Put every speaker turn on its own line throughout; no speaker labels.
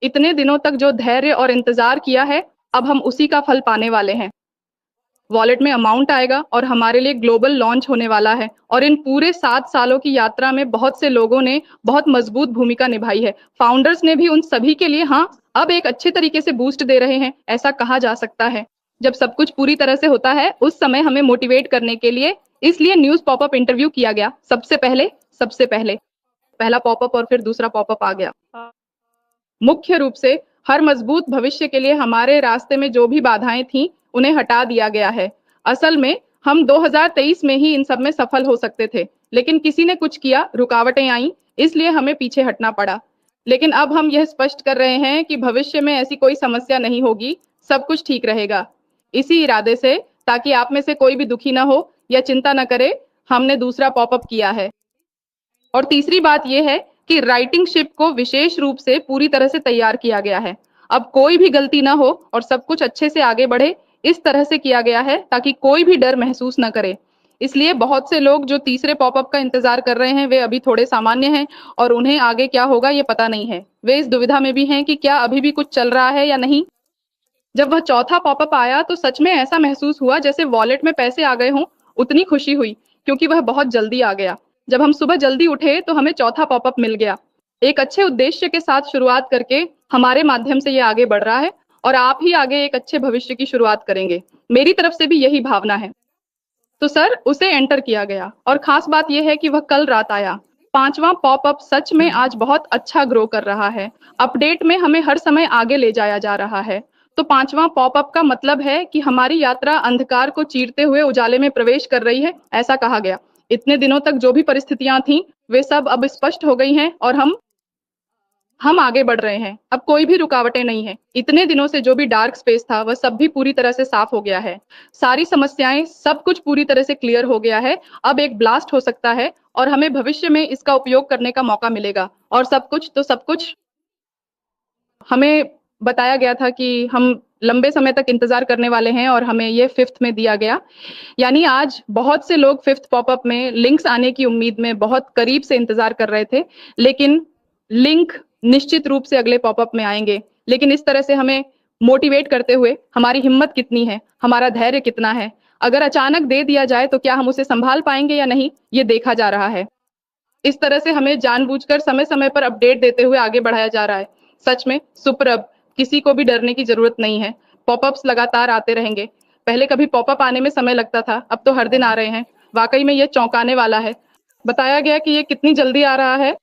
इतने दिनों तक जो धैर्य और इंतजार किया है, अब हम उसी का फल पाने वाले हैं। वॉलेट में अमाउंट आएगा और हमारे लिए ग्लोबल लॉन्च होने वाला है और इन पूरे 7 सालों की यात्रा में बहुत से लोगों ने बहुत मजबूत भूमिका निभाई है। फाउंडर्स ने भी उन सभी के लिए हाँ, अब एक अच्छे तरीके से बूस्ट दे रहे हैं, ऐसा कहा जा सकता है। जब सब कुछ पूरी तरह से होता है, उस समय हमें मोटिवेट करने के लिए इसलिए न्यूज़ पॉपअप इंटरव्यू किया गया। सबसे पहले पहला पॉपअप और फिर दूसरा पॉपअप आ गया। मुख्य रूप से हर मजबूत भविष्य के लिए हमारे रास्ते में जो भी बाधाएं थीं, उन्हें हटा दिया गया है। असल में हम 2023 में ही इन सब में सफल हो सकते थे, लेकिन किसी ने कुछ किया, रुकावटें आईं, इसलिए हमें पीछे हटना पड़ा। लेकिन अब हम यह स्पष्ट कर रहे हैं कि भविष्य में ऐसी कोई समस्या नहीं होगी, सब कुछ ठीक रहेगा। इसी इरादे से, ताकि आप में से कोई भी दुखी ना हो या चिंता न करे, हमने दूसरा पॉपअप किया है। और तीसरी बात यह है कि राइटिंग शिप को विशेष रूप से पूरी तरह से तैयार किया गया है। अब कोई भी गलती ना हो और सब कुछ अच्छे से आगे बढ़े, इस तरह से किया गया है ताकि कोई भी डर महसूस ना करे। इसलिए बहुत से लोग जो तीसरे पॉपअप का इंतजार कर रहे हैं, वे अभी थोड़े सामान्य हैं और उन्हें आगे क्या होगा ये पता नहीं है। वे इस दुविधा में भी हैं कि क्या अभी भी कुछ चल रहा है या नहीं। जब वह चौथा पॉपअप आया तो सच में ऐसा महसूस हुआ जैसे वॉलेट में पैसे आ गए हों। उतनी खुशी हुई क्योंकि वह बहुत जल्दी आ गया। जब हम सुबह जल्दी उठे तो हमें चौथा पॉपअप मिल गया। एक अच्छे उद्देश्य के साथ शुरुआत करके हमारे माध्यम से ये आगे बढ़ रहा है और आप ही आगे एक अच्छे भविष्य की शुरुआत करेंगे। मेरी तरफ से भी यही भावना है। तो सर, उसे एंटर किया गया और खास बात यह है कि वह कल रात आया। पांचवा पॉपअप सच में आज बहुत अच्छा ग्रो कर रहा है। अपडेट में हमें हर समय आगे ले जाया जा रहा है। तो पांचवा पॉपअप का मतलब है कि हमारी यात्रा अंधकार को चीरते हुए उजाले में प्रवेश कर रही है, ऐसा कहा गया। इतने दिनों तक जो भी परिस्थितियां थीं, वे सब अब स्पष्ट हो गई हैं और हम आगे बढ़ रहे हैं। अब कोई भी रुकावटें नहीं है। इतने दिनों से जो भी डार्क स्पेस था, वह सब भी पूरी तरह से साफ हो गया है। सारी समस्याएं, सब कुछ पूरी तरह से क्लियर हो गया है। अब एक ब्लास्ट हो सकता है और हमें भविष्य में इसका उपयोग करने का मौका मिलेगा। और सब कुछ हमें बताया गया था कि हम लंबे समय तक इंतजार करने वाले हैं और हमें ये फिफ्थ में दिया गया। यानी आज बहुत से लोग फिफ्थ पॉपअप में लिंक्स आने की उम्मीद में बहुत करीब से इंतजार कर रहे थे, लेकिन लिंक निश्चित रूप से अगले पॉपअप में आएंगे। लेकिन इस तरह से हमें मोटिवेट करते हुए हमारी हिम्मत कितनी है, हमारा धैर्य कितना है, अगर अचानक दे दिया जाए तो क्या हम उसे संभाल पाएंगे या नहीं, ये देखा जा रहा है। इस तरह से हमें जानबूझकर समय समय पर अपडेट देते हुए आगे बढ़ाया जा रहा है। सच में सुप्रभ, किसी को भी डरने की जरूरत नहीं है। पॉपअप्स लगातार आते रहेंगे। पहले कभी पॉपअप आने में समय लगता था, अब तो हर दिन आ रहे हैं। वाकई में यह चौंकाने वाला है। बताया गया कि ये कितनी जल्दी आ रहा है,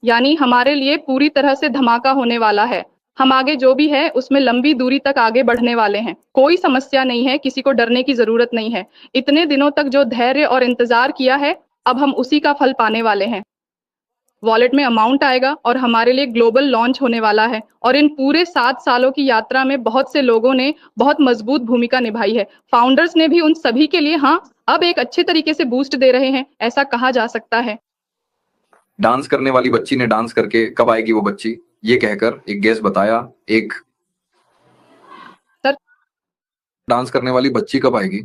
यानी हमारे लिए पूरी तरह से धमाका होने वाला है। हम आगे जो भी है उसमें लंबी दूरी तक आगे बढ़ने वाले हैं। कोई समस्या नहीं है, किसी को डरने की जरूरत नहीं है। इतने दिनों तक जो धैर्य और इंतजार किया है, अब हम उसी का फल पाने वाले हैं। वॉलेट में अमाउंट आएगा और हमारे लिए ग्लोबल लॉन्च होने वाला है और इन पूरे 7 सालों की यात्रा में बहुत से लोगों ने बहुत मजबूत भूमिका निभाई है। फाउंडर्स ने भी उन सभी के लिए हाँ, अब एक अच्छे तरीके से बूस्ट दे रहे हैं, ऐसा कहा जा सकता है।
डांस करने वाली बच्ची ने डांस करके कब आएगी वो बच्ची, ये कहकर एक गेस्ट बताया। एक
सर,
डांस करने वाली बच्ची कब आएगी?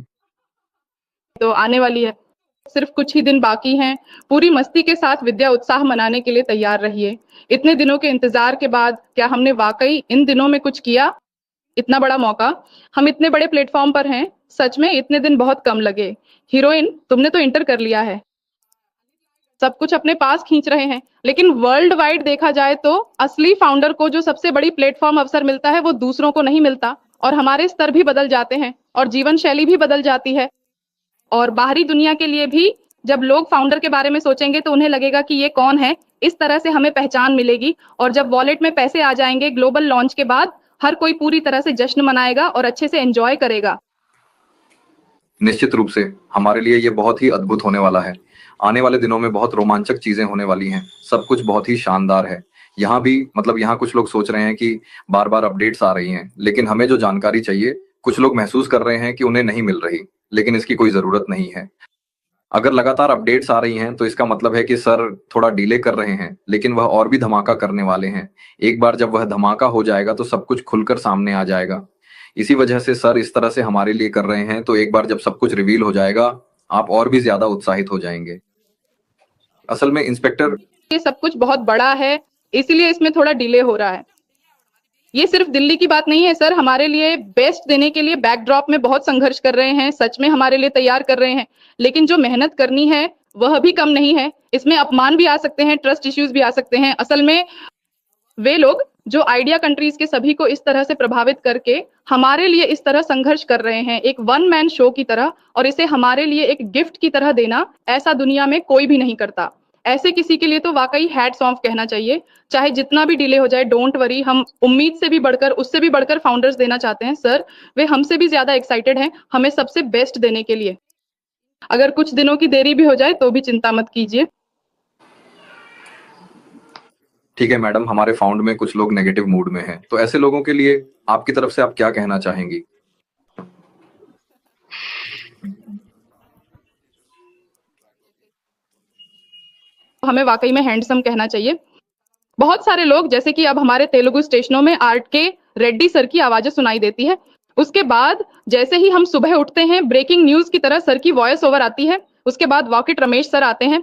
तो आने वाली है। सिर्फ कुछ ही दिन बाकी हैं। पूरी मस्ती के साथ विद्या उत्साह मनाने के लिए तैयार रहिए। इतने दिनों के इंतजार के बाद क्या हमने वाकई इन दिनों में कुछ किया? इतना बड़ा मौका, हम इतने बड़े प्लेटफॉर्म पर हैं। सच में इतने दिन बहुत कम लगे। हीरोइन, तुमने तो इंटर कर लिया है, सब कुछ अपने पास खींच रहे हैं, लेकिन वर्ल्ड वाइड देखा जाए तो असली फाउंडर को जो सबसे बड़ी प्लेटफॉर्म अवसर मिलता है, वो दूसरों को नहीं मिलता। और हमारे स्तर भी बदल जाते हैं और जीवन शैली भी बदल जाती है। और बाहरी दुनिया के लिए भी जब लोग फाउंडर के बारे में सोचेंगे तो उन्हें लगेगा कि ये कौन है। इस तरह से हमें पहचान मिलेगी और जब वॉलेट में पैसे आ जाएंगे ग्लोबल लॉन्च के बाद, हर कोई पूरी तरह से जश्न मनाएगा और अच्छे से एंजॉय करेगा।
निश्चित रूप से हमारे लिए ये बहुत ही अद्भुत होने वाला है। आने वाले दिनों में बहुत रोमांचक चीजें होने वाली हैं। सब कुछ बहुत ही शानदार है। यहाँ भी यहाँ कुछ लोग सोच रहे हैं कि बार बार अपडेट्स आ रही हैं, लेकिन हमें जो जानकारी चाहिए, कुछ लोग महसूस कर रहे हैं कि उन्हें नहीं मिल रही, लेकिन इसकी कोई जरूरत नहीं है। अगर लगातार अपडेट्स आ रही हैं तो इसका मतलब है कि सर थोड़ा डिले कर रहे हैं, लेकिन वह और भी धमाका करने वाले हैं। एक बार जब वह धमाका हो जाएगा तो सब कुछ खुलकर सामने आ जाएगा। इसी वजह से सर इस तरह से हमारे लिए कर रहे हैं, तो एक बार जब सब कुछ रिवील हो जाएगा, आप और भी ज्यादा उत्साहित हो जाएंगे। असल में इंस्पेक्टर,
ये सब कुछ बहुत बड़ा है, इसीलिए इसमें थोड़ा डिले हो रहा है। ये सिर्फ दिल्ली की बात नहीं है सर, हमारे लिए बेस्ट देने के लिए बैकड्रॉप में बहुत संघर्ष कर रहे हैं, सच में हमारे लिए तैयार कर रहे हैं, लेकिन जो मेहनत करनी है वह भी कम नहीं है। इसमें अपमान भी आ सकते हैं, ट्रस्ट इश्यूज भी आ सकते हैं। असल में वे लोग जो आइडिया कंट्रीज के सभी को इस तरह से प्रभावित करके हमारे लिए इस तरह संघर्ष कर रहे हैं, एक वन मैन शो की तरह, और इसे हमारे लिए एक गिफ्ट की तरह देना, ऐसा दुनिया में कोई भी नहीं करता। ऐसे किसी के लिए तो वाकई हैट्स ऑफ कहना चाहिए। चाहे जितना भी डिले हो जाए, डोंट वरी, हम उम्मीद से भी बढ़कर, उससे भी बढ़कर फाउंडर्स देना चाहते हैं सर। वे हमसे भी ज्यादा एक्साइटेड हैं हमें सबसे बेस्ट देने के लिए। अगर कुछ दिनों की देरी भी हो जाए तो भी चिंता मत कीजिए।
ठीक है मैडम, हमारे फाउंड में कुछ लोग नेगेटिव मूड में हैं, तो ऐसे लोगों के लिए आपकी तरफ से आप क्या कहना चाहेंगी?
हमें वाकई में हैंडसम कहना चाहिए। बहुत सारे लोग, जैसे कि अब हमारे तेलुगु स्टेशनों में आर के रेड्डी सर की आवाजें सुनाई देती है, उसके बाद जैसे ही हम सुबह उठते हैं ब्रेकिंग न्यूज की तरह सर की वॉइस ओवर आती है, उसके बाद वॉकिट रमेश सर आते हैं।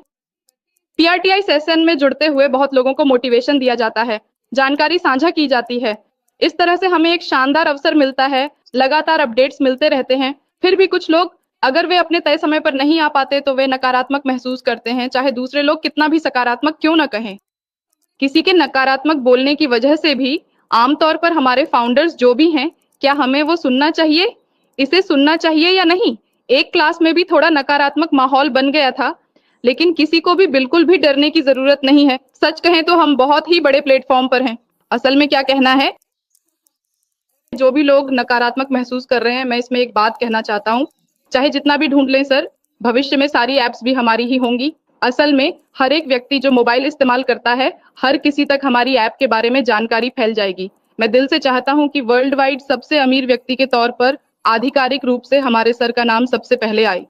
पीआरटीआई सेशन में जुड़ते हुए बहुत लोगों को मोटिवेशन दिया जाता है, जानकारी साझा की जाती है। इस तरह से हमें एक शानदार अवसर मिलता है, लगातार अपडेट्स मिलते रहते हैं। फिर भी कुछ लोग, अगर वे अपने तय समय पर नहीं आ पाते तो वे नकारात्मक महसूस करते हैं, चाहे दूसरे लोग कितना भी सकारात्मक क्यों ना कहें। किसी के नकारात्मक बोलने की वजह से भी आमतौर पर हमारे फाउंडर्स जो भी हैं, क्या हमें वो सुनना चाहिए, इसे सुनना चाहिए या नहीं? एक क्लास में भी थोड़ा नकारात्मक माहौल बन गया था, लेकिन किसी को भी बिल्कुल भी डरने की जरूरत नहीं है। सच कहें तो हम बहुत ही बड़े प्लेटफॉर्म पर हैं। असल में क्या कहना है, जो भी लोग नकारात्मक महसूस कर रहे हैं, मैं इसमें एक बात कहना चाहता हूँ, चाहे जितना भी ढूंढ लें सर, भविष्य में सारी एप्स भी हमारी ही होंगी। असल में हर एक व्यक्ति जो मोबाइल इस्तेमाल करता है, हर किसी तक हमारी ऐप के बारे में जानकारी फैल जाएगी। मैं दिल से चाहता हूं कि वर्ल्ड वाइड सबसे अमीर व्यक्ति के तौर पर आधिकारिक रूप से हमारे सर का नाम सबसे पहले आए।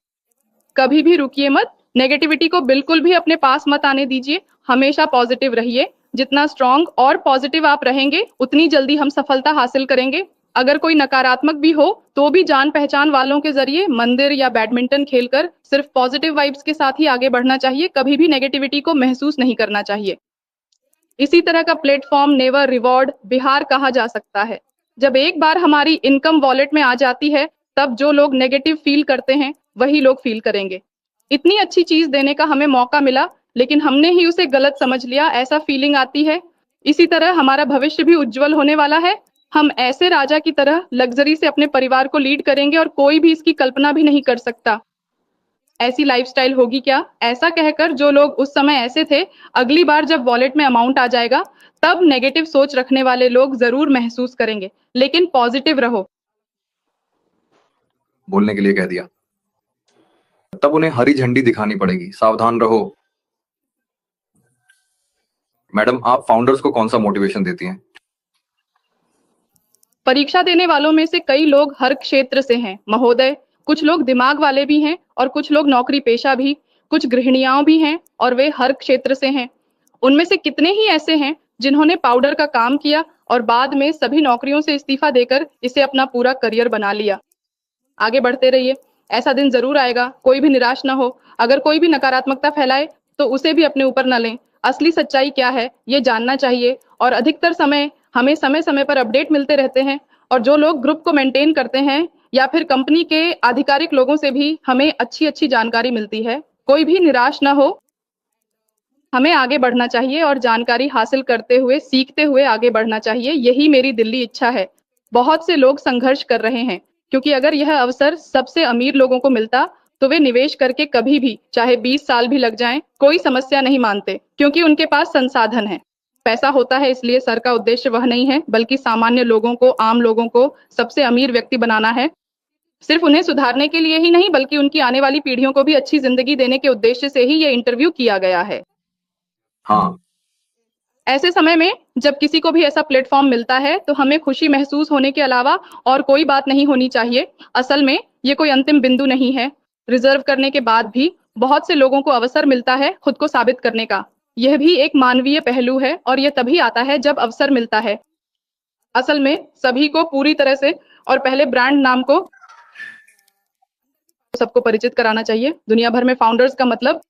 कभी भी रुकिए मत, नेगेटिविटी को बिल्कुल भी अपने पास मत आने दीजिए, हमेशा पॉजिटिव रहिए। जितना स्ट्रांग और पॉजिटिव आप रहेंगे, उतनी जल्दी हम सफलता हासिल करेंगे। अगर कोई नकारात्मक भी हो तो भी जान पहचान वालों के जरिए मंदिर या बैडमिंटन खेलकर सिर्फ पॉजिटिव वाइब्स के साथ ही आगे बढ़ना चाहिए, कभी भी नेगेटिविटी को महसूस नहीं करना चाहिए। इसी तरह का प्लेटफॉर्म नेवर रिवॉर्ड बिहार कहा जा सकता है। जब एक बार हमारी इनकम वॉलेट में आ जाती है, तब जो लोग नेगेटिव फील करते हैं वही लोग फील करेंगे। इतनी अच्छी चीज देने का हमें मौका मिला, लेकिन हमने ही उसे गलत समझ लिया, ऐसा फीलिंग आती है। इसी तरह हमारा भविष्य भी उज्जवल होने वाला है। हम ऐसे राजा की तरह लग्जरी से अपने परिवार को लीड करेंगे और कोई भी इसकी कल्पना भी नहीं कर सकता। ऐसी लाइफस्टाइल होगी क्या? ऐसा कहकर जो लोग उस समय ऐसे थे, अगली बार जब वॉलेट में अमाउंट आ जाएगा तब नेगेटिव सोच रखने वाले लोग जरूर महसूस करेंगे, लेकिन पॉजिटिव रहो।
बोलने के लिए कह दिया, तब उन्हें हरी झंडी दिखानी पड़ेगी, सावधान रहो। मैडम, आप फाउंडर्स को कौन सा मोटिवेशन देती हैं?
परीक्षा देने वालों में से कई लोग हर क्षेत्र से हैं महोदय। कुछ लोग दिमाग वाले भी हैं और कुछ लोग नौकरी पेशा भी, कुछ गृहिणियां भी हैं और वे हर क्षेत्र से हैं। उनमें से कितने ही ऐसे हैं जिन्होंने पाउडर का काम किया और बाद में सभी नौकरियों से इस्तीफा देकर इसे अपना पूरा करियर बना लिया। आगे बढ़ते रहिए, ऐसा दिन जरूर आएगा, कोई भी निराश ना हो। अगर कोई भी नकारात्मकता फैलाए तो उसे भी अपने ऊपर न लें। असली सच्चाई क्या है ये जानना चाहिए, और अधिकतर समय हमें समय समय पर अपडेट मिलते रहते हैं, और जो लोग ग्रुप को मेंटेन करते हैं या फिर कंपनी के आधिकारिक लोगों से भी हमें अच्छी अच्छी जानकारी मिलती है। कोई भी निराश ना हो, हमें आगे बढ़ना चाहिए और जानकारी हासिल करते हुए, सीखते हुए आगे बढ़ना चाहिए। यही मेरी दिल्ली इच्छा है। बहुत से लोग संघर्ष कर रहे हैं, क्योंकि अगर यह अवसर सबसे अमीर लोगों को मिलता तो वे निवेश करके कभी भी, चाहे 20 साल भी लग जाएं, कोई समस्या नहीं मानते, क्योंकि उनके पास संसाधन है। पैसा होता है, इसलिए सर का उद्देश्य वह नहीं है, बल्कि सामान्य लोगों को, आम लोगों को सबसे अमीर व्यक्ति बनाना है। सिर्फ उन्हें सुधारने के लिए ही नहीं, बल्कि उनकी आने वाली पीढ़ियों को भी अच्छी जिंदगी देने के उद्देश्य से ही ये इंटरव्यू किया गया है।
हाँ,
ऐसे समय में जब किसी को भी ऐसा प्लेटफॉर्म मिलता है तो हमें खुशी महसूस होने के अलावा और कोई बात नहीं होनी चाहिए। असल में ये कोई अंतिम बिंदु नहीं है। रिजर्व करने के बाद भी बहुत से लोगों को अवसर मिलता है खुद को साबित करने का। यह भी एक मानवीय पहलू है, और यह तभी आता है जब अवसर मिलता है। असल में सभी को पूरी तरह से और पहले ब्रांड नाम को सबको परिचित कराना चाहिए। दुनिया भर में फाउंडर्स का मतलब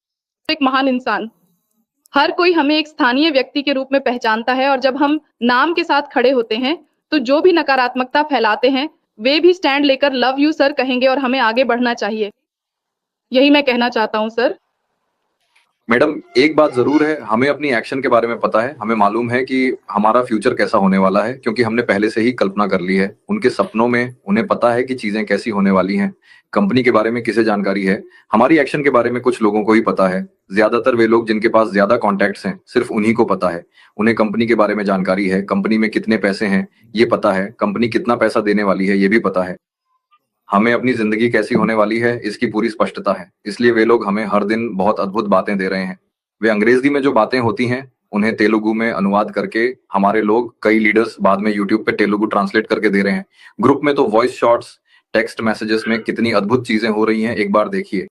एक महान इंसान। हर कोई हमें एक स्थानीय व्यक्ति के रूप में पहचानता है, और जब हम नाम के साथ खड़े होते हैं तो जो भी नकारात्मकता फैलाते हैं वे भी स्टैंड लेकर लव यू सर कहेंगे और हमें आगे बढ़ना चाहिए। यही मैं कहना चाहता हूं सर।
मैडम, एक बात जरूर है, हमें अपनी एक्शन के बारे में पता है, हमें मालूम है कि हमारा फ्यूचर कैसा होने वाला है, क्योंकि हमने पहले से ही कल्पना कर ली है उनके सपनों में। उन्हें पता है कि चीजें कैसी होने वाली हैं। कंपनी के बारे में किसे जानकारी है? हमारी एक्शन के बारे में कुछ लोगों को ही पता है। ज्यादातर वे लोग जिनके पास ज्यादा कॉन्टैक्ट्स हैं, सिर्फ उन्हीं को पता है। उन्हें कंपनी के बारे में जानकारी है, कंपनी में कितने पैसे हैं ये पता है, कंपनी कितना पैसा देने वाली है ये भी पता है। हमें अपनी जिंदगी कैसी होने वाली है इसकी पूरी स्पष्टता है, इसलिए वे लोग हमें हर दिन बहुत अद्भुत बातें दे रहे हैं। वे अंग्रेजी में जो बातें होती हैं उन्हें तेलुगु में अनुवाद करके हमारे लोग, कई लीडर्स बाद में यूट्यूब पे तेलुगु ट्रांसलेट करके दे रहे हैं। ग्रुप में तो वॉइस शॉट्स, टेक्स्ट मैसेजेस में कितनी अद्भुत चीजें हो रही हैं, एक बार देखिए।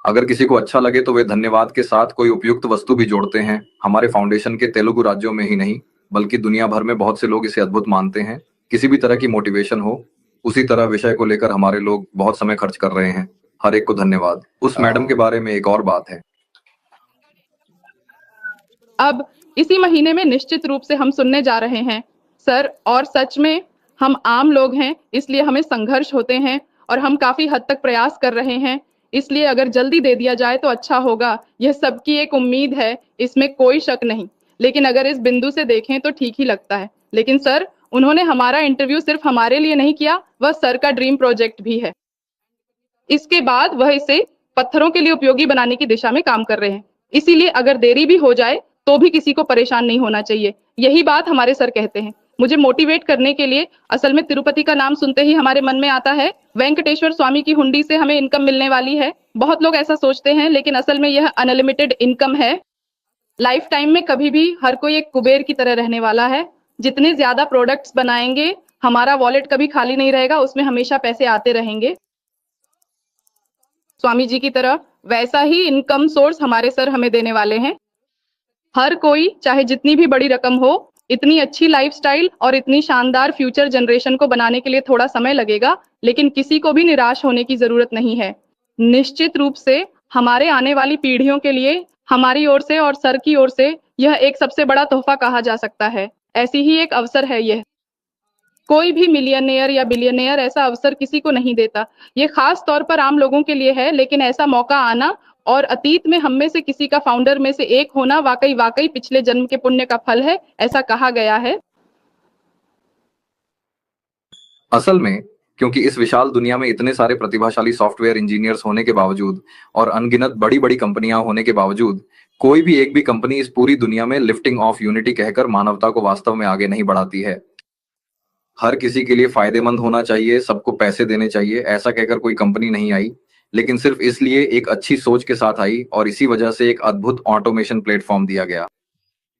अगर किसी को अच्छा लगे तो वे धन्यवाद के साथ कोई उपयुक्त वस्तु भी जोड़ते हैं। हमारे फाउंडेशन के तेलुगु राज्यों में ही नहीं बल्कि दुनिया भर में बहुत से लोग इसे अद्भुत मानते हैं। किसी भी तरह की मोटिवेशन हो, उसी तरह विषय को लेकर हमारे लोग बहुत समय खर्च कर रहे हैं। हर एक को धन्यवाद। उस मैडम के बारे में एक और बात है।
अब इसी महीने में निश्चित रूप से हम सुनने जा रहे हैं सर, और सच में हम आम लोग हैं इसलिए हमें संघर्ष होते हैं और हम काफी हद तक प्रयास कर रहे हैं, इसलिए अगर जल्दी दे दिया जाए तो अच्छा होगा। यह सबकी एक उम्मीद है, इसमें कोई शक नहीं। लेकिन अगर इस बिंदु से देखें तो ठीक ही लगता है। लेकिन सर, उन्होंने हमारा इंटरव्यू सिर्फ हमारे लिए नहीं किया, वह सर का ड्रीम प्रोजेक्ट भी है। इसके बाद वह इसे पत्थरों के लिए उपयोगी बनाने की दिशा में काम कर रहे हैं। इसीलिए अगर देरी भी हो जाए तो भी किसी को परेशान नहीं होना चाहिए। यही बात हमारे सर कहते हैं। मुझे मोटिवेट करने के लिए असल में तिरुपति का नाम सुनते ही हमारे मन में आता है वेंकटेश्वर स्वामी की हुंडी से हमें इनकम मिलने वाली है। बहुत लोग ऐसा सोचते हैं, लेकिन असल में यह अनलिमिटेड इनकम है। लाइफ टाइम में कभी भी हर कोई एक कुबेर की तरह रहने वाला है। जितने ज्यादा प्रोडक्ट्स बनाएंगे हमारा वॉलेट कभी खाली नहीं रहेगा, उसमें हमेशा पैसे आते रहेंगे। स्वामी जी की तरह वैसा ही इनकम सोर्स हमारे सर हमें देने वाले हैं। हर कोई, चाहे जितनी भी बड़ी रकम हो, इतनी अच्छी लाइफस्टाइल और इतनी शानदार फ्यूचर जनरेशन को बनाने के लिए थोड़ा समय लगेगा, लेकिन किसी को भी निराश होने की जरूरत नहीं है। निश्चित रूप से हमारे आने वाली पीढ़ियों के लिए हमारी ओर से और सर की ओर से यह एक सबसे बड़ा तोहफा कहा जा सकता है। ऐसी ही एक अवसर है यह। कोई भी मिलियनेयर या बिलियनेयर ऐसा अवसर किसी को नहीं देता। ये खास तौर पर आम लोगों के लिए है, लेकिन ऐसा मौका आना और अतीत में हम में से किसी का फाउंडर में से एक होना वाकई पिछले जन्म के पुण्य का फल है, ऐसा कहा गया है।
असल में क्योंकि इस विशाल दुनिया में इतने सारे प्रतिभाशाली सॉफ्टवेयर इंजीनियर्स होने के बावजूद और अनगिनत बड़ी बड़ी कंपनियां होने के बावजूद कोई भी एक भी कंपनी इस पूरी दुनिया में लिफ्टिंग ऑफ यूनिटी कहकर मानवता को वास्तव में आगे नहीं बढ़ाती है। हर किसी के लिए फायदेमंद होना चाहिए, सबको पैसे देने चाहिए, ऐसा कहकर कोई कंपनी नहीं आई, लेकिन सिर्फ इसलिए एक अच्छी सोच के साथ आई और इसी वजह से एक अद्भुत ऑटोमेशन प्लेटफॉर्म दिया गया।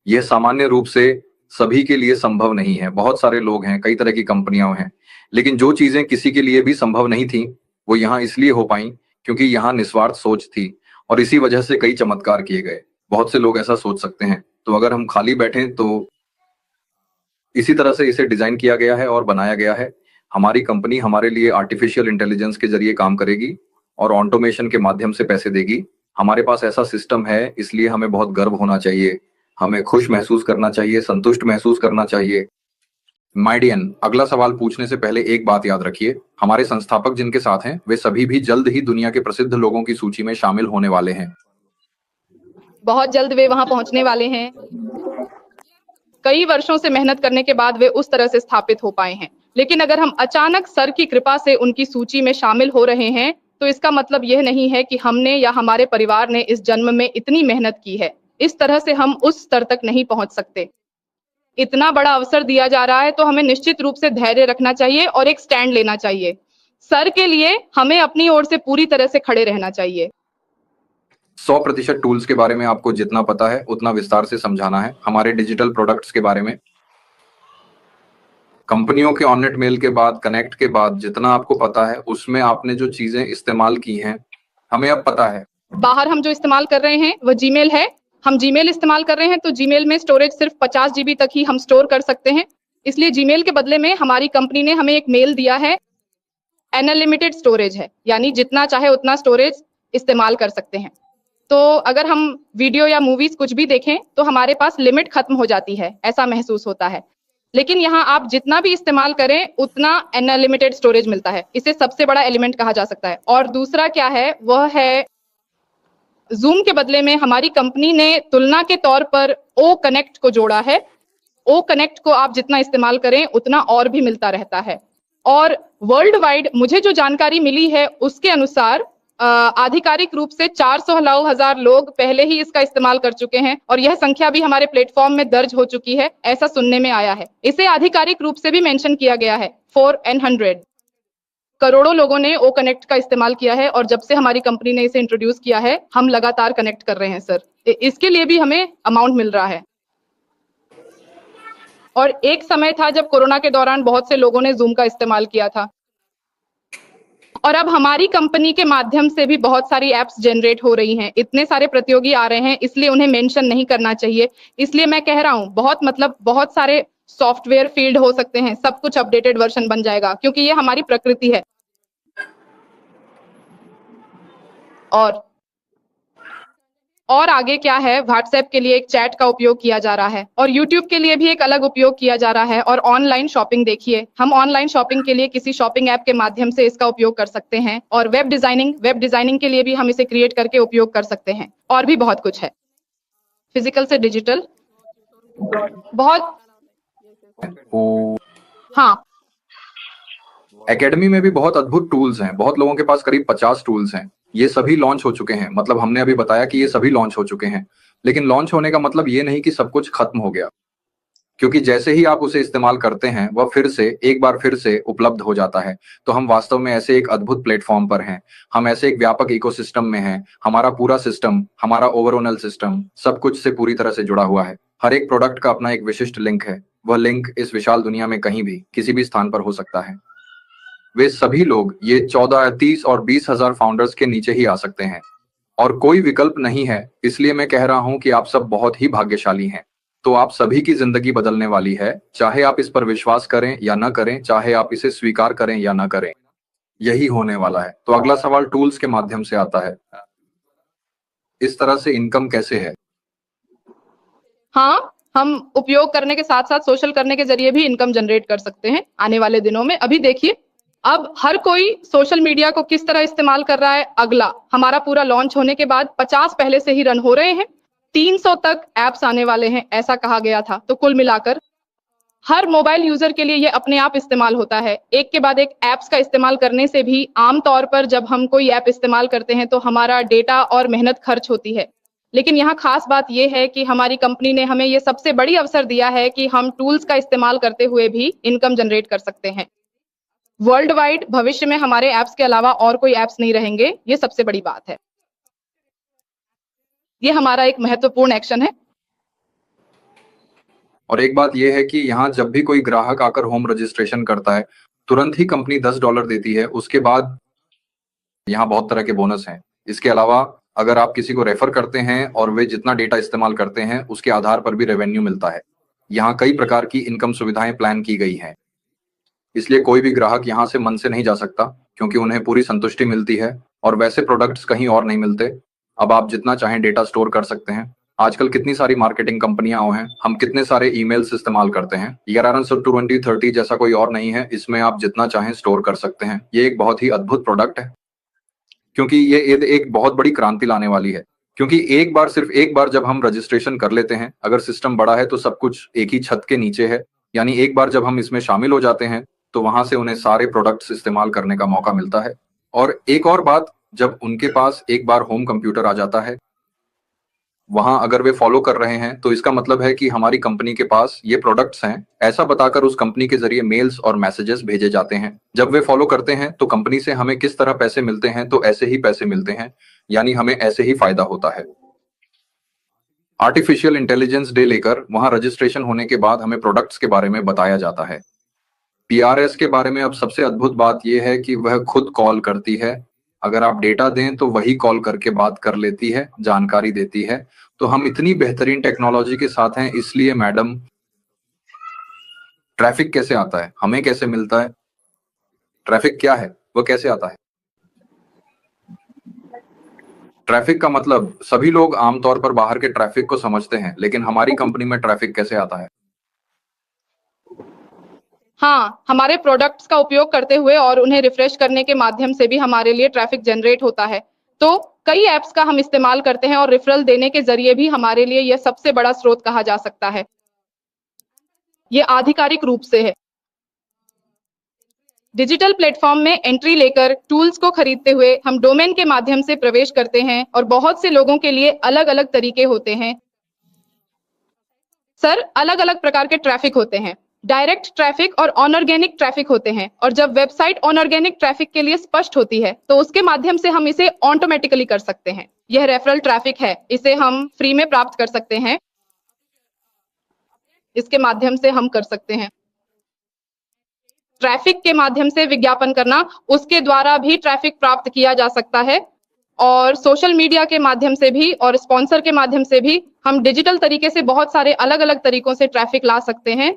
यह सामान्य रूप से सभी के लिए संभव नहीं है। बहुत सारे लोग हैं, कई तरह की कंपनियां हैं, लेकिन जो चीजें किसी के लिए भी संभव नहीं थी वो यहाँ इसलिए हो पाई क्योंकि यहाँ निस्वार्थ सोच थी और इसी वजह से कई चमत्कार किए गए। बहुत से लोग ऐसा सोच सकते हैं, तो अगर हम खाली बैठे तो इसी तरह से इसे डिजाइन किया गया है और बनाया गया है। हमारी कंपनी हमारे लिए आर्टिफिशियल इंटेलिजेंस के जरिए काम करेगी और ऑटोमेशन के माध्यम से पैसे देगी। हमारे पास ऐसा सिस्टम है, इसलिए हमें बहुत गर्व होना चाहिए, हमें खुश महसूस करना चाहिए, संतुष्ट महसूस करना चाहिए। माइडियन, अगला सवाल पूछने से पहले एक बात याद रखिए, हमारे संस्थापक जिनके साथ हैं वे सभी भी जल्द ही दुनिया के प्रसिद्ध लोगों की सूची में शामिल होने वाले हैं।
बहुत जल्द वे वहां पहुंचने वाले हैं। कई वर्षों से मेहनत करने के बाद वे उस तरह से स्थापित हो पाए हैं। लेकिन अगर हम अचानक सर की कृपा से उनकी सूची में शामिल हो रहे हैं तो इसका मतलब यह नहीं है कि हमने या हमारे परिवार ने इस जन्म में इतनी मेहनत की है। इस तरह से हम उस स्तर तक नहीं पहुंच सकते। इतना बड़ा अवसर दिया जा रहा है तो हमें निश्चित रूप से धैर्य रखना चाहिए और एक स्टैंड लेना चाहिए। सर के लिए हमें अपनी ओर से पूरी तरह से खड़े रहना चाहिए।
100% टूल्स के बारे में आपको जितना पता है उतना विस्तार से समझाना है। हमारे डिजिटल प्रोडक्ट्स के बारे में, कंपनियों के ऑननेट मेल के बाद, कनेक्ट के बाद जितना आपको पता है उसमें आपने जो चीजें इस्तेमाल की हैं हमें अब पता है।
बाहर हम जो इस्तेमाल कर रहे हैं वह जीमेल है। हम जीमेल इस्तेमाल कर रहे हैं तो जीमेल में स्टोरेज सिर्फ 50 GB तक ही हम स्टोर कर सकते हैं। इसलिए जीमेल के बदले में हमारी कंपनी ने हमें एक मेल दिया है। अनलिमिटेड स्टोरेज है, यानी जितना चाहे उतना स्टोरेज इस्तेमाल कर सकते हैं। तो अगर हम वीडियो या मूवीज कुछ भी देखें तो हमारे पास लिमिट खत्म हो जाती है, ऐसा महसूस होता है। लेकिन यहाँ आप जितना भी इस्तेमाल करें उतना अनलिमिटेड स्टोरेज मिलता है। इसे सबसे बड़ा एलिमेंट कहा जा सकता है। और दूसरा क्या है, वह है जूम के बदले में हमारी कंपनी ने तुलना के तौर पर ओ कनेक्ट को जोड़ा है। ओ कनेक्ट को आप जितना इस्तेमाल करें उतना और भी मिलता रहता है। और वर्ल्ड वाइड मुझे जो जानकारी मिली है उसके अनुसार आधिकारिक रूप से 400,000 लोग पहले ही इसका इस्तेमाल कर चुके हैं और यह संख्या भी हमारे प्लेटफॉर्म में दर्ज हो चुकी है, ऐसा सुनने में आया है। इसे आधिकारिक रूप से भी मेंशन किया गया है, 4N100 करोड़ों लोगों ने ओ कनेक्ट का इस्तेमाल किया है और जब से हमारी कंपनी ने इसे इंट्रोड्यूस किया है हम लगातार कनेक्ट कर रहे हैं सर। इसके लिए भी हमें अमाउंट मिल रहा है। और एक समय था जब कोरोना के दौरान बहुत से लोगों ने जूम का इस्तेमाल किया था और अब हमारी कंपनी के माध्यम से भी बहुत सारी एप्स जनरेट हो रही हैं। इतने सारे प्रतियोगी आ रहे हैं इसलिए उन्हें मेंशन नहीं करना चाहिए। इसलिए मैं कह रहा हूं बहुत सारे सॉफ्टवेयर फील्ड हो सकते हैं, सब कुछ अपडेटेड वर्जन बन जाएगा क्योंकि ये हमारी प्रकृति है। और आगे क्या है, व्हाट्सएप के लिए एक चैट का उपयोग किया जा रहा है और यूट्यूब के लिए भी एक अलग उपयोग किया जा रहा है। और ऑनलाइन शॉपिंग देखिए, हम ऑनलाइन शॉपिंग के लिए किसी शॉपिंग ऐप के माध्यम से इसका उपयोग कर सकते हैं। और वेब डिजाइनिंग के लिए भी हम इसे क्रिएट करके उपयोग कर सकते हैं। और भी बहुत कुछ है, फिजिकल से डिजिटल, बहुत। हाँ,
एकेडमी में भी बहुत अद्भुत टूल्स हैं। बहुत लोगों के पास करीब 50 टूल्स हैं। ये सभी लॉन्च हो चुके हैं। मतलब हमने अभी बताया कि ये सभी लॉन्च हो चुके हैं, लेकिन लॉन्च होने का मतलब ये नहीं कि सब कुछ खत्म हो गया, क्योंकि जैसे ही आप उसे इस्तेमाल करते हैं वह एक बार फिर से उपलब्ध हो जाता है। तो हम वास्तव में ऐसे एक अद्भुत प्लेटफॉर्म पर हैं। हम ऐसे एक व्यापक इकोसिस्टम में हैं। हमारा पूरा सिस्टम, हमारा ओवरऑल सिस्टम सब कुछ से पूरी तरह से जुड़ा हुआ है। हर एक प्रोडक्ट का अपना एक विशिष्ट लिंक है। वह लिंक इस विशाल दुनिया में कहीं भी किसी भी स्थान पर हो सकता है। वे सभी लोग ये 14, 30 और 20,000 फाउंडर्स के नीचे ही आ सकते हैं और कोई विकल्प नहीं है। इसलिए मैं कह रहा हूं कि आप सब बहुत ही भाग्यशाली हैं। तो आप सभी की जिंदगी बदलने वाली है, चाहे आप इस पर विश्वास करें या ना करें, चाहे आप इसे स्वीकार करें या ना करें, यही होने वाला है। तो अगला सवाल टूल्स के माध्यम से आता है। इस तरह से इनकम कैसे है?
हाँ, हम उपयोग करने के साथ साथ सोशल करने के जरिए भी इनकम जनरेट कर सकते हैं आने वाले दिनों में। अभी देखिए, अब हर कोई सोशल मीडिया को किस तरह इस्तेमाल कर रहा है। अगला हमारा पूरा लॉन्च होने के बाद 50 पहले से ही रन हो रहे हैं, 300 तक एप्स आने वाले हैं ऐसा कहा गया था। तो कुल मिलाकर हर मोबाइल यूजर के लिए ये अपने आप इस्तेमाल होता है। एक के बाद एक एप्स का इस्तेमाल करने से भी आमतौर पर जब हम कोई ऐप इस्तेमाल करते हैं तो हमारा डेटा और मेहनत खर्च होती है। लेकिन यहाँ खास बात यह है कि हमारी कंपनी ने हमें ये सबसे बड़ी अवसर दिया है कि हम टूल्स का इस्तेमाल करते हुए भी इनकम जनरेट कर सकते हैं। वर्ल्ड वाइड भविष्य में हमारे ऐप्स के अलावा और कोई ऐप्स नहीं रहेंगे, ये सबसे बड़ी बात है। ये हमारा एक महत्वपूर्ण एक्शन है।
और एक बात यह है कि यहाँ जब भी कोई ग्राहक आकर होम रजिस्ट्रेशन करता है, तुरंत ही कंपनी $10 देती है। उसके बाद यहाँ बहुत तरह के बोनस हैं। इसके अलावा अगर आप किसी को रेफर करते हैं और वे जितना डेटा इस्तेमाल करते हैं उसके आधार पर भी रेवेन्यू मिलता है। यहाँ कई प्रकार की इनकम सुविधाएं प्लान की गई हैं। इसलिए कोई भी ग्राहक यहाँ से मन से नहीं जा सकता, क्योंकि उन्हें पूरी संतुष्टि मिलती है और वैसे प्रोडक्ट्स कहीं और नहीं मिलते। अब आप जितना चाहें डेटा स्टोर कर सकते हैं। आजकल कितनी सारी मार्केटिंग कंपनियां हैं, हम कितने सारे ईमेल्स इस्तेमाल करते हैं। 112030 जैसा कोई और नहीं है। इसमें आप जितना चाहें स्टोर कर सकते हैं। ये एक बहुत ही अद्भुत प्रोडक्ट है, क्योंकि ये एक बहुत बड़ी क्रांति लाने वाली है। क्योंकि सिर्फ एक बार जब हम रजिस्ट्रेशन कर लेते हैं, अगर सिस्टम बड़ा है तो सब कुछ एक ही छत के नीचे है। यानी एक बार जब हम इसमें शामिल हो जाते हैं तो वहां से उन्हें सारे प्रोडक्ट्स इस्तेमाल करने का मौका मिलता है। और एक और बात, जब उनके पास एक बार होम कंप्यूटर आ जाता है, वहां अगर वे फॉलो कर रहे हैं तो इसका मतलब है कि हमारी कंपनी के पास ये प्रोडक्ट्स हैं, ऐसा बताकर उस कंपनी के जरिए मेल्स और मैसेजेस भेजे जाते हैं। जब वे फॉलो करते हैं तो कंपनी से हमें किस तरह पैसे मिलते हैं, तो ऐसे ही पैसे मिलते हैं, यानी हमें ऐसे ही फायदा होता है। आर्टिफिशियल इंटेलिजेंस डे लेकर वहां रजिस्ट्रेशन होने के बाद हमें प्रोडक्ट्स के बारे में बताया जाता है। पीआरएस के बारे में अब सबसे अद्भुत बात यह है कि वह खुद कॉल करती है। अगर आप डेटा दें तो वही कॉल करके बात कर लेती है, जानकारी देती है। तो हम इतनी बेहतरीन टेक्नोलॉजी के साथ हैं। इसलिए मैडम, ट्रैफिक कैसे आता है, हमें कैसे मिलता है, ट्रैफिक क्या है, वह कैसे आता है? ट्रैफिक का मतलब सभी लोग आमतौर पर बाहर के ट्रैफिक को समझते हैं, लेकिन हमारी कंपनी में ट्रैफिक कैसे आता है?
हाँ, हमारे प्रोडक्ट्स का उपयोग करते हुए और उन्हें रिफ्रेश करने के माध्यम से भी हमारे लिए ट्रैफिक जनरेट होता है। तो कई ऐप्स का हम इस्तेमाल करते हैं और रेफरल देने के जरिए भी हमारे लिए यह सबसे बड़ा स्रोत कहा जा सकता है। ये आधिकारिक रूप से है। डिजिटल प्लेटफॉर्म में एंट्री लेकर टूल्स को खरीदते हुए हम डोमेन के माध्यम से प्रवेश करते हैं और बहुत से लोगों के लिए अलग-अलग तरीके होते हैं। सर, अलग-अलग प्रकार के ट्रैफिक होते हैं। डायरेक्ट ट्रैफिक और अनऑर्गेनिक ट्रैफिक होते हैं और जब वेबसाइट अनऑर्गेनिक ट्रैफिक के लिए स्पष्ट होती है तो उसके माध्यम से हम इसे ऑटोमेटिकली कर सकते हैं। यह रेफरल ट्रैफिक है, इसे हम फ्री में प्राप्त कर सकते हैं। इसके माध्यम से हम कर सकते हैं। ट्रैफिक के माध्यम से विज्ञापन करना, उसके द्वारा भी ट्रैफिक प्राप्त किया जा सकता है और सोशल मीडिया के माध्यम से भी और स्पॉन्सर के माध्यम से भी हम डिजिटल तरीके से बहुत सारे अलग-अलग तरीकों से ट्रैफिक ला सकते हैं।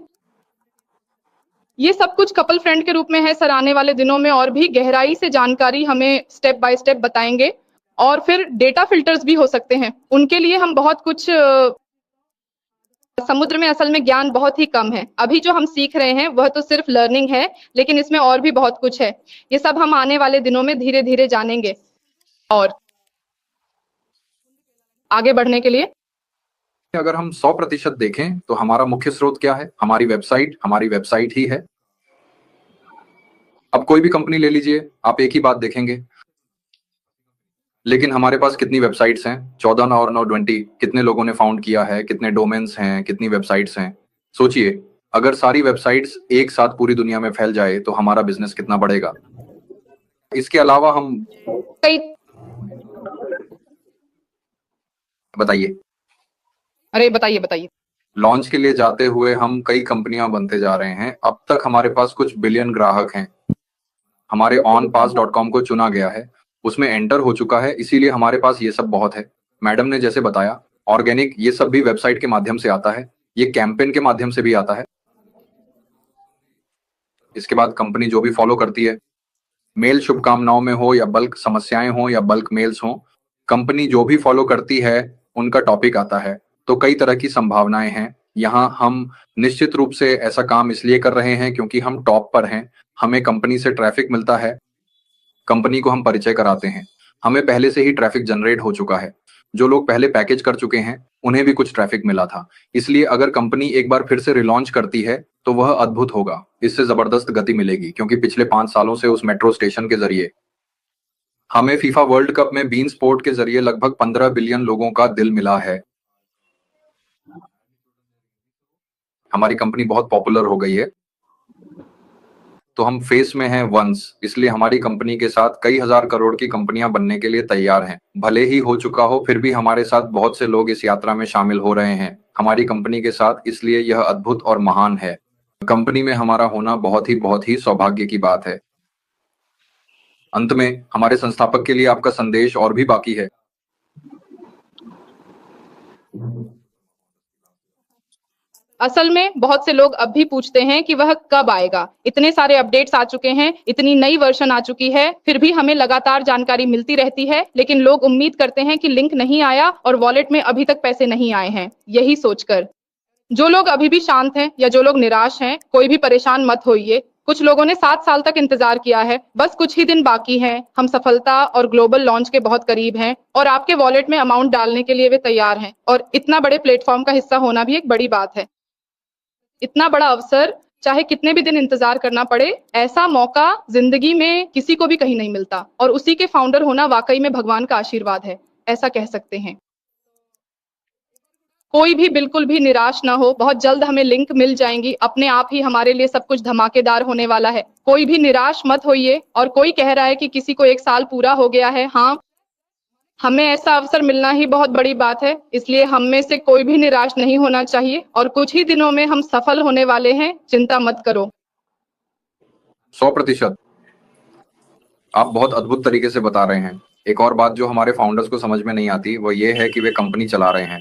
ये सब कुछ कपल फ्रेंड के रूप में है सर। आने वाले दिनों में और भी गहराई से जानकारी हमें स्टेप बाय स्टेप बताएंगे और फिर डेटा फिल्टर्स भी हो सकते हैं। उनके लिए हम बहुत कुछ समुद्र में असल में ज्ञान बहुत ही कम है। अभी जो हम सीख रहे हैं वह तो सिर्फ लर्निंग है, लेकिन इसमें और भी बहुत कुछ है। ये सब हम आने वाले दिनों में धीरे-धीरे जानेंगे और आगे बढ़ने के लिए
अगर हम 100% देखें तो हमारा मुख्य स्रोत क्या है? हमारी वेबसाइट ही है। अब कोई भी कंपनी ले लीजिए, आप एक ही बात देखेंगे। लेकिन हमारे पास कितनी वेबसाइट्स हैं? 14 और 9 20 कितने लोगों ने फाउंड किया है, कितने डोमेन्स हैं, कितनी वेबसाइट्स हैं? सोचिए, अगर सारी वेबसाइट्स एक साथ पूरी दुनिया में फैल जाए तो हमारा बिजनेस कितना बढ़ेगा। इसके अलावा हम
कई
बताइए
अरे बताइए।
लॉन्च के लिए जाते हुए हम कई कंपनियां बनते जा रहे हैं। अब तक हमारे पास कुछ बिलियन ग्राहक हैं। हमारे onpass.com को चुना गया है, उसमें एंटर हो चुका है, इसीलिए हमारे पास ये सब बहुत है। मैडम ने जैसे बताया, ऑर्गेनिक ये सब भी वेबसाइट के माध्यम से आता है, ये कैंपेन के माध्यम से भी आता है। इसके बाद कंपनी जो भी फॉलो करती है, मेल शुभकामनाओं में हो या बल्क समस्याएं हो या बल्क मेल्स हो, कंपनी जो भी फॉलो करती है उनका टॉपिक आता है। तो कई तरह की संभावनाएं हैं। यहाँ हम निश्चित रूप से ऐसा काम इसलिए कर रहे हैं क्योंकि हम टॉप पर हैं, हमें कंपनी से ट्रैफिक मिलता है, कंपनी को हम परिचय कराते हैं, हमें पहले से ही ट्रैफिक जनरेट हो चुका है। जो लोग पहले पैकेज कर चुके हैं उन्हें भी कुछ ट्रैफिक मिला था। इसलिए अगर कंपनी एक बार फिर से रिलॉन्च करती है तो वह अद्भुत होगा। इससे जबरदस्त गति मिलेगी क्योंकि पिछले 5 सालों से उस मेट्रो स्टेशन के जरिए हमें फीफा वर्ल्ड कप में बीन स्पोर्ट के जरिए लगभग 15 बिलियन लोगों का दिल मिला है। हमारी कंपनी बहुत पॉपुलर हो गई है, तो हम फेस में हैं वंस, इसलिए हमारी कंपनी के साथ कई हजार करोड़ की कंपनियां बनने के लिए तैयार हैं। भले ही हो चुका हो, फिर भी हमारे साथ बहुत से लोग इस यात्रा में शामिल हो रहे हैं हमारी कंपनी के साथ, इसलिए यह अद्भुत और महान है। कंपनी में हमारा होना बहुत ही सौभाग्य की बात है। अंत में हमारे संस्थापक के लिए आपका संदेश और भी बाकी है।
असल में बहुत से लोग अब भी पूछते हैं कि वह कब आएगा। इतने सारे अपडेट्स आ चुके हैं, इतनी नई वर्जन आ चुकी है, फिर भी हमें लगातार जानकारी मिलती रहती है, लेकिन लोग उम्मीद करते हैं कि लिंक नहीं आया और वॉलेट में अभी तक पैसे नहीं आए हैं। यही सोचकर जो लोग अभी भी शांत हैं या जो लोग निराश हैं, कोई भी परेशान मत होइए। कुछ लोगों ने 7 साल तक इंतजार किया है, बस कुछ ही दिन बाकी हैं। हम सफलता और ग्लोबल लॉन्च के बहुत करीब हैं और आपके वॉलेट में अमाउंट डालने के लिए वे तैयार हैं और इतना बड़े प्लेटफॉर्म का हिस्सा होना भी एक बड़ी बात है। इतना बड़ा अवसर, चाहे कितने भी दिन इंतजार करना पड़े, ऐसा मौका जिंदगी में किसी को भी कहीं नहीं मिलता और उसी के फाउंडर होना वाकई में भगवान का आशीर्वाद है, ऐसा कह सकते हैं। कोई भी बिल्कुल भी निराश ना हो, बहुत जल्द हमें लिंक मिल जाएंगी, अपने आप ही हमारे लिए सब कुछ धमाकेदार होने वाला है। कोई भी निराश मत होइए। और कोई कह रहा है कि किसी को 1 साल पूरा हो गया है, हाँ, हमें ऐसा अवसर मिलना ही बहुत बड़ी बात है, इसलिए हम में से कोई भी निराश नहीं होना चाहिए और कुछ ही दिनों में हम सफल होने वाले हैं, चिंता मत करो।
100%। आप बहुत अद्भुत तरीके से बता रहे हैं। एक और बात जो हमारे फाउंडर्स को समझ में नहीं आती वो ये है कि वे कंपनी चला रहे हैं।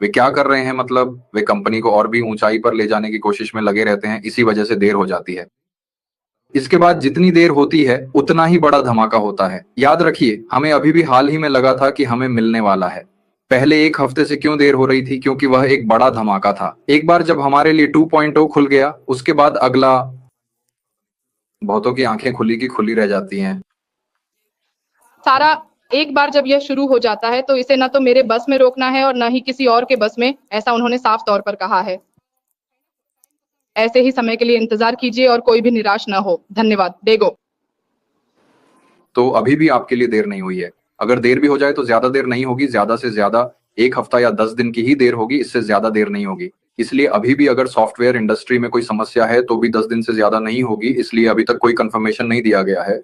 वे क्या कर रहे हैं, मतलब वे कंपनी को और भी ऊंचाई पर ले जाने की कोशिश में लगे रहते हैं, इसी वजह से देर हो जाती है। इसके बाद जितनी देर होती है उतना ही बड़ा धमाका होता है। याद रखिए, हमें अभी भी हाल ही में लगा था कि हमें मिलने वाला है। पहले 1 हफ्ते से क्यों देर हो रही थी? क्योंकि वह एक बड़ा धमाका था। एक बार जब हमारे लिए 2.0 खुल गया, उसके बाद अगला बहुतों की आंखें खुली की खुली रह जाती हैं।
सारा एक बार जब यह शुरू हो जाता है तो इसे ना तो मेरे बस में रोकना है और ना ही किसी और के बस में, ऐसा उन्होंने साफ तौर पर कहा है। ऐसे ही समय के लिए इंतजार कीजिए और कोई भी निराश ना हो। धन्यवाद। डेगो।
तो अभी भी आपके लिए देर नहीं हुई है। अगर देर भी हो जाए तो ज्यादा देर नहीं होगी, ज्यादा से ज्यादा 1 हफ्ता या 10 दिन की ही देर होगी, इससे ज्यादा देर नहीं होगी। इसलिए अभी भी अगर सॉफ्टवेयर इंडस्ट्री में कोई समस्या है तो भी 10 दिन से ज्यादा नहीं होगी, इसलिए अभी तक कोई कंफर्मेशन नहीं दिया गया है,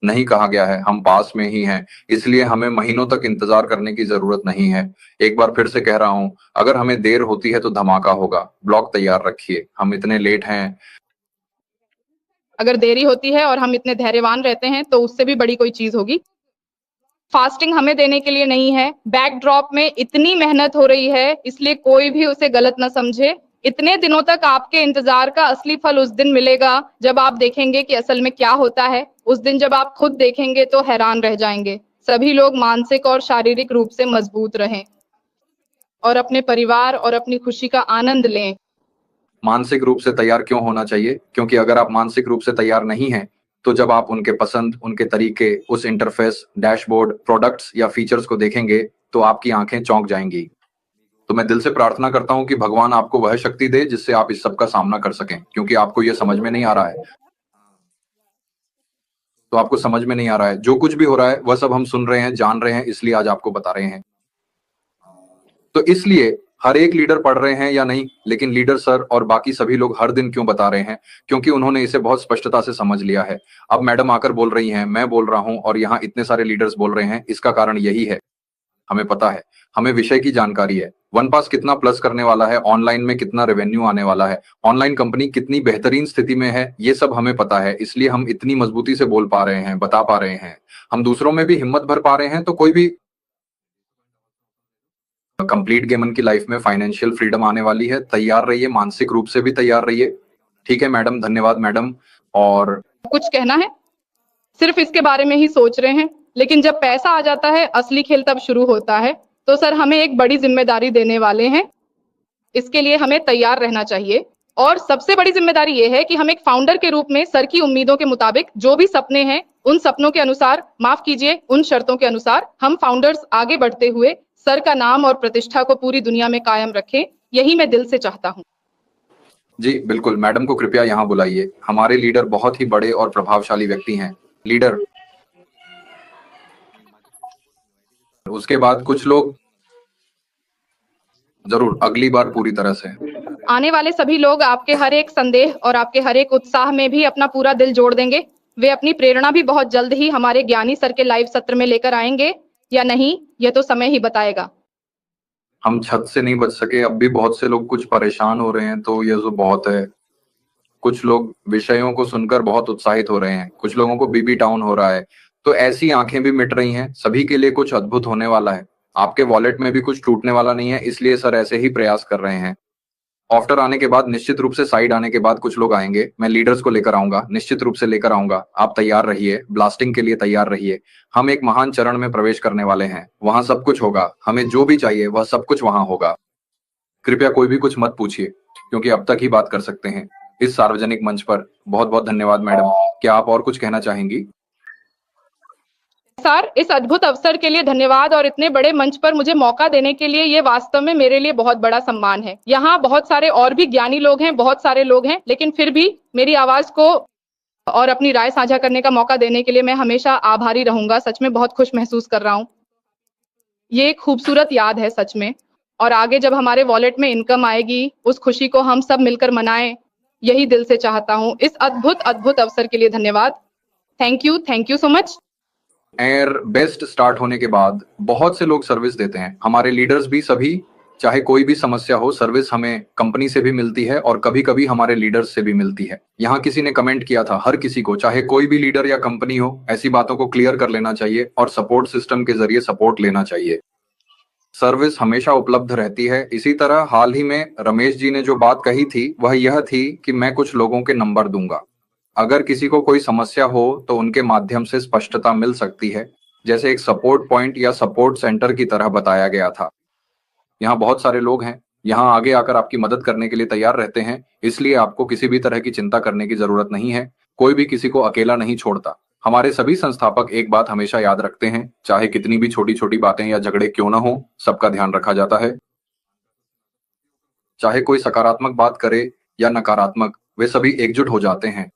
नहीं कहा गया है, हम पास में ही हैं, इसलिए हमें महीनों तक इंतजार करने की जरूरत नहीं है। एक बार फिर से कह रहा हूं, अगर हमें देर होती है तो धमाका होगा, ब्लॉक तैयार रखिए, हम इतने लेट हैं।
अगर देरी होती है और हम इतने धैर्यवान रहते हैं तो उससे भी बड़ी कोई चीज होगी। फास्टिंग हमें देने के लिए नहीं है। बैकड्रॉप में इतनी मेहनत हो रही है, इसलिए कोई भी उसे गलत ना समझे। इतने दिनों तक आपके इंतजार का असली फल उस दिन मिलेगा जब आप देखेंगे कि असल में क्या होता है। उस दिन जब आप खुद देखेंगे तो हैरान रह जाएंगे। सभी लोग मानसिक और शारीरिक रूप से मजबूत रहें और अपने परिवार और अपनी खुशी का आनंद लें।
मानसिक रूप से तैयार क्यों होना चाहिए? क्योंकि अगर आप मानसिक रूप से तैयार नहीं हैं, तो जब आप उनके पसंद, उनके तरीके, उस इंटरफेस, डैशबोर्ड, प्रोडक्ट्स या फीचर्स को देखेंगे तो आपकी आंखें चौंक जाएंगी। तो मैं दिल से प्रार्थना करता हूं कि भगवान आपको वह शक्ति दे जिससे आप इस सब का सामना कर सकें, क्योंकि आपको यह समझ में नहीं आ रहा है। तो आपको समझ में नहीं आ रहा है, जो कुछ भी हो रहा है वह सब हम सुन रहे हैं, जान रहे हैं, इसलिए आज आपको बता रहे हैं। तो इसलिए हर एक लीडर पढ़ रहे हैं या नहीं, लेकिन लीडर सर और बाकी सभी लोग हर दिन क्यों बता रहे हैं? क्योंकि उन्होंने इसे बहुत स्पष्टता से समझ लिया है। अब मैडम आकर बोल रही हैं, मैं बोल रहा हूं और यहाँ इतने सारे लीडर्स बोल रहे हैं, इसका कारण यही है। हमें पता है, हमें विषय की जानकारी है, वन पास कितना प्लस करने वाला है, ऑनलाइन में कितना रेवेन्यू आने वाला है, ऑनलाइन कंपनी कितनी बेहतरीन स्थिति में है, ये सब हमें पता है। इसलिए हम इतनी मजबूती से बोल पा रहे हैं, बता पा रहे हैं, हम दूसरों में भी हिम्मत भर पा रहे हैं। तो कोई भी कंप्लीट गेमन की लाइफ में फाइनेंशियल फ्रीडम आने वाली है, तैयार रहिए, मानसिक रूप से भी तैयार रहिए। ठीक है मैडम, धन्यवाद मैडम। और
कुछ कहना है? सिर्फ इसके बारे में ही सोच रहे हैं, लेकिन जब पैसा आ जाता है असली खेल तब शुरू होता है। तो सर हमें एक बड़ी जिम्मेदारी देने वाले हैं, इसके लिए हमें तैयार रहना चाहिए। और सबसे बड़ी जिम्मेदारी ये है कि हम एक फाउंडर के रूप में सर की उम्मीदों के मुताबिक जो भी सपने हैं, उन सपनों के अनुसार, माफ कीजिए, उन शर्तों के अनुसार हम फाउंडर्स आगे बढ़ते हुए सर का नाम और प्रतिष्ठा को पूरी दुनिया में कायम रखें। यही मैं दिल से चाहता हूं।
जी बिल्कुल, मैडम को कृपया यहाँ बुलाइए। हमारे लीडर बहुत ही बड़े और प्रभावशाली व्यक्ति हैं। लीडर, उसके बाद कुछ लोग जरूर अगली बार पूरी तरह से।
आने वाले सभी लोग आपके हर एक संदेह और आपके हर एक उत्साह में भी अपना पूरा दिल जोड़ देंगे। वे अपनी प्रेरणा भी बहुत जल्द ही हमारे ज्ञानी सर के लाइव सत्र में लेकर आएंगे या नहीं, यह तो समय ही बताएगा।
हम छत से नहीं बच सके, अब भी बहुत से लोग कुछ परेशान हो रहे हैं, तो ये तो बहुत है। कुछ लोग विषयों को सुनकर बहुत उत्साहित हो रहे हैं, कुछ लोगों को बीबी टाउन हो रहा है। तो ऐसी आंखें भी मिट रही हैं, सभी के लिए कुछ अद्भुत होने वाला है। आपके वॉलेट में भी कुछ टूटने वाला नहीं है, इसलिए सर ऐसे ही प्रयास कर रहे हैं। आफ्टर आने के बाद, निश्चित रूप से साइड आने के बाद कुछ लोग आएंगे, मैं लीडर्स को लेकर आऊंगा, निश्चित रूप से लेकर आऊंगा। आप तैयार रहिए, ब्लास्टिंग के लिए तैयार रहिए। हम एक महान चरण में प्रवेश करने वाले हैं, वहां सब कुछ होगा, हमें जो भी चाहिए वह सब कुछ वहां होगा। कृपया कोई भी कुछ मत पूछिए, क्योंकि अब तक ही बात कर सकते हैं इस सार्वजनिक मंच पर। बहुत बहुत धन्यवाद मैडम। क्या आप और कुछ कहना चाहेंगी?
सर इस अद्भुत अवसर के लिए धन्यवाद और इतने बड़े मंच पर मुझे मौका देने के लिए। ये वास्तव में मेरे लिए बहुत बड़ा सम्मान है। यहाँ बहुत सारे और भी ज्ञानी लोग हैं, बहुत सारे लोग हैं, लेकिन फिर भी मेरी आवाज को और अपनी राय साझा करने का मौका देने के लिए मैं हमेशा आभारी रहूंगा। सच में बहुत खुश महसूस कर रहा हूँ। ये एक खूबसूरत याद है सच में। और आगे जब हमारे वॉलेट में इनकम आएगी, उस खुशी को हम सब मिलकर मनाएं, यही दिल से चाहता हूँ। इस अद्भुत अद्भुत अवसर के लिए धन्यवाद। Thank you so much.
Air best start होने के बाद बहुत से लोग सर्विस देते हैं, हमारे लीडर्स भी सभी। चाहे कोई भी समस्या हो, सर्विस हमें कंपनी से भी मिलती है और कभी कभी हमारे लीडर्स से भी मिलती है। यहाँ किसी ने कमेंट किया था, हर किसी को, चाहे कोई भी लीडर या कंपनी हो, ऐसी बातों को क्लियर कर लेना चाहिए और सपोर्ट सिस्टम के जरिए सपोर्ट लेना चाहिए। सर्विस हमेशा उपलब्ध रहती है। इसी तरह हाल ही में रमेश जी ने जो बात कही थी वह यह थी कि मैं कुछ लोगों के नंबर दूंगा। अगर किसी को कोई समस्या हो तो उनके माध्यम से स्पष्टता मिल सकती है, जैसे एक सपोर्ट पॉइंट या सपोर्ट सेंटर की तरह बताया गया था। यहाँ बहुत सारे लोग हैं, यहाँ आगे आकर आपकी मदद करने के लिए तैयार रहते हैं, इसलिए आपको किसी भी तरह की चिंता करने की जरूरत नहीं है। कोई भी किसी को अकेला नहीं छोड़ता। हमारे सभी संस्थापक एक बात हमेशा याद रखते हैं, चाहे कितनी भी छोटी छोटी बातें या झगड़े क्यों ना हो, सबका ध्यान रखा जाता है। चाहे कोई सकारात्मक बात करे या नकारात्मक, वे सभी एकजुट हो जाते हैं।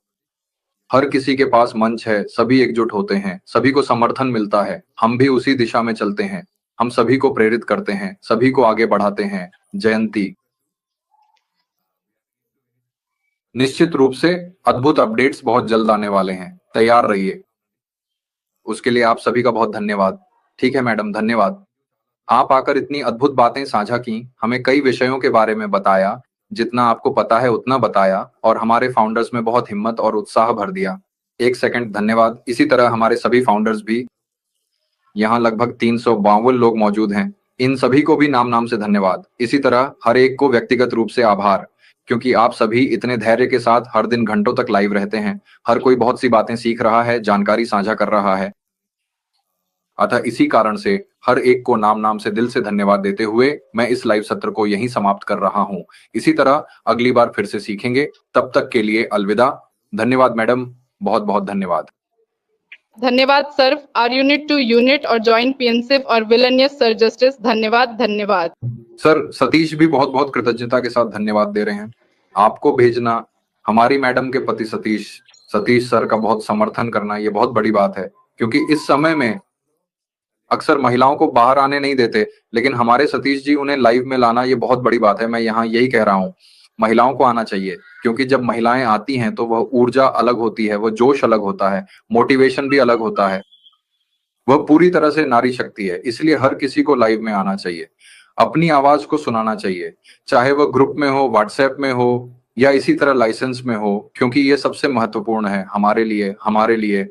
हर किसी के पास मंच है, सभी एकजुट होते हैं, सभी को समर्थन मिलता है, हम भी उसी दिशा में चलते हैं। हम सभी को प्रेरित करते हैं, सभी को आगे बढ़ाते हैं। जयंती। निश्चित रूप से अद्भुत अपडेट्स बहुत जल्द आने वाले हैं, तैयार रहिए। उसके लिए आप सभी का बहुत धन्यवाद। ठीक है मैडम, धन्यवाद। आप आकर इतनी अद्भुत बातें साझा की, हमें कई विषयों के बारे में बताया, जितना आपको पता है उतना बताया, और हमारे फाउंडर्स में बहुत हिम्मत और उत्साह भर दिया। एक सेकंड, धन्यवाद। इसी तरह हमारे सभी फाउंडर्स भी, यहाँ लगभग 352 लोग मौजूद हैं, इन सभी को भी नाम नाम से धन्यवाद। इसी तरह हर एक को व्यक्तिगत रूप से आभार, क्योंकि आप सभी इतने धैर्य के साथ हर दिन घंटों तक लाइव रहते हैं। हर कोई बहुत सी बातें सीख रहा है, जानकारी साझा कर रहा है। अतः इसी कारण से हर एक को नाम नाम से दिल से धन्यवाद देते हुए मैं इस लाइव सत्र को यहीं समाप्त कर रहा हूं। इसी तरह अगली बार फिर से सीखेंगे। तब तक के लिए अलविदा। धन्यवाद मैडम, बहुत बहुत धन्यवाद।
धन्यवाद sir. R unit to unit और ज्वाइंट पीएनसिफ और विलनियस सर जस्टिस। धन्यवाद धन्यवाद।
सर सतीश भी बहुत बहुत कृतज्ञता के साथ धन्यवाद दे रहे हैं। आपको भेजना, हमारी मैडम के पति सतीश सतीश सर का बहुत समर्थन करना, ये बहुत बड़ी बात है, क्योंकि इस समय में अक्सर महिलाओं को बाहर आने नहीं देते, लेकिन हमारे सतीश जी उन्हें लाइव में लाना, ये बहुत बड़ी बात है। मैं यहाँ यही कह रहा हूँ, महिलाओं को आना चाहिए, क्योंकि जब महिलाएं आती हैं तो वह ऊर्जा अलग होती है, वह जोश अलग होता है, मोटिवेशन भी अलग होता है। वह पूरी तरह से नारी शक्ति है। इसलिए हर किसी को लाइव में आना चाहिए, अपनी आवाज को सुनाना चाहिए, चाहे वह ग्रुप में हो, व्हाट्सएप में हो, या इसी तरह लाइसेंस में हो, क्योंकि ये सबसे महत्वपूर्ण है हमारे लिए।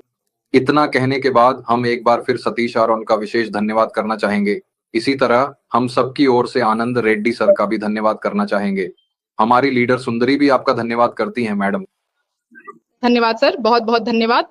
इतना कहने के बाद हम एक बार फिर सतीश और उनका विशेष धन्यवाद करना चाहेंगे। इसी तरह हम सबकी ओर से आनंद रेड्डी सर का भी धन्यवाद करना चाहेंगे। हमारी लीडर सुंदरी भी आपका धन्यवाद करती हैं मैडम।
धन्यवाद सर, बहुत बहुत धन्यवाद।